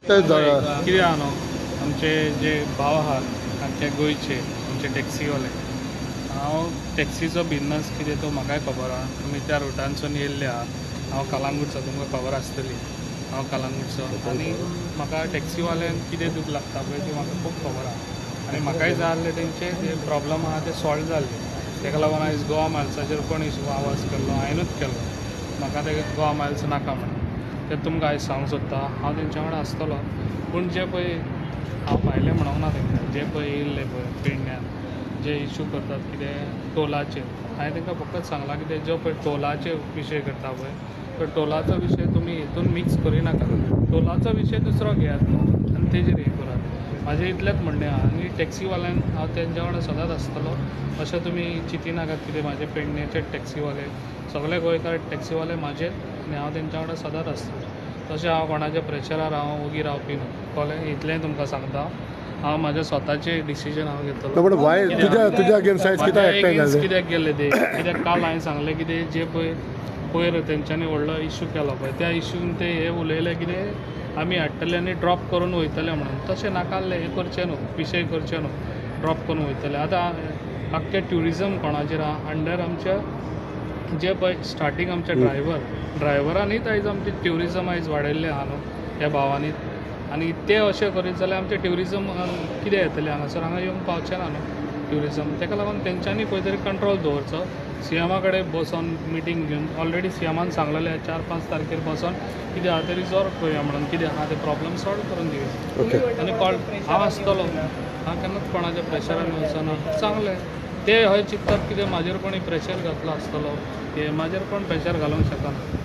कितें आहा न्हू आमचे जे भाव आहात आमचे गोंयचे आमचे टॅक्सीवाले हांव टॅक्सीचो बिझनस कितें तो म्हाकाय खबर आहा तुमी त्या रुटानसून येयल्ले आहा हांव कलंगूटचो तुमकां खबर आसतली हांव कलंगूटचो आनी म्हाका टॅक्सीवाल्यांक कितें दूख लागता पळय ती म्हाका खूब खबर आहा आनी म्हाकाय जाय आसले तेंचे जे प्रॉब्लम आहा ते सॉल्व जाल्ले तेका लागून आयज गोवा मायल्साचेर कोण इशू आवाज केल्लो हांवेंनूच केल्लो म्हाका ते गोवा मायल्स नाका म्हणून ते तुमकां आयज सांगूंक सोदता हांव तेंच्या वांगडा आसतलो पूण जे पळय हांव भायलें म्हणूंक ना तेंकां जे पळय येयल्ले पळय पेडण्यान जे इशू करतात कितें टोलाचेर हांवें तांकां फकत सांगलां कितें जो पळय टोलाचे विशय करता पळय तो टोलाचो विशय तुमी हितून मिक्स करिनाका टोलाचो विशय दुसरो घेयात न्हू आनी तेजेर हें करात म्हाजें इतलेंच म्हणणें आहा आनी टॅक्सीवाल्यांक हांव तेंच्या वांगडा सदांच आसतलो अशें तुमी चिंतिनाकात कितें म्हाजे पेडण्याचे टॅक्सीवाले सगळे गोंयकार टॅक्सीवाले म्हाजेच आनी हांव तेंच्या वांगडा सदांच आसतलो तशें हांव कोणाच्या प्रेशरार हांव ओगी रावपी न्हू कळ्ळें इतलेंय तुमकां सांगता हांव म्हाजें स्वताचें डिसिजन हांव घेतलो कित्याक गेले ते कित्याक काल हांवें सांगलें कितें जे पळय पयर तेंच्यांनी व्हडलो इशू केलो पळय त्या इशून ते हे उलयले कितें आमी हाडटले आनी ड्रॉप करून वयतले म्हणून तशें नाकाल्लें हें करचें न्हू विशय करचें न्हू ड्रॉप करून वयतले आतां आख्खें ट्युरिजम कोणाचेर आहा अंडर आमच्या जे पळय स्टार्टींग आमचे ड्रायव्हरांनीच आयज आमचें ट्युरिजम आयज वाडयल्लें आहा न्हू ह्या भावांनीच आनी ते अशें करीत जाल्यार आमचें ट्युरिजम कितें येतलें हांगासर हांगा येवंक पावचें ना न्हू ट्युरिजम तेका लागून तेंच्यांनी खंय तरी कंट्रोल दवरचो सीएमा कडेन बसोन मिटींग घेवन ऑलरेडी सीएमान सांगलेलें 4-5 तारखेर बसोन कितें आहा ते रिजॉल्व करुया म्हणून कितें आहा ते प्रॉब्लम सॉल्व करून दिवया आनी हांव आसतलो हांव केन्नाच कोणाच्या प्रेशरान वचना चांगलें ते हय चिंततात कितें म्हाजेर कोणी प्रेशर घातलो आसतलो की म्हाजेर कोण प्रेशर घालूंक शकना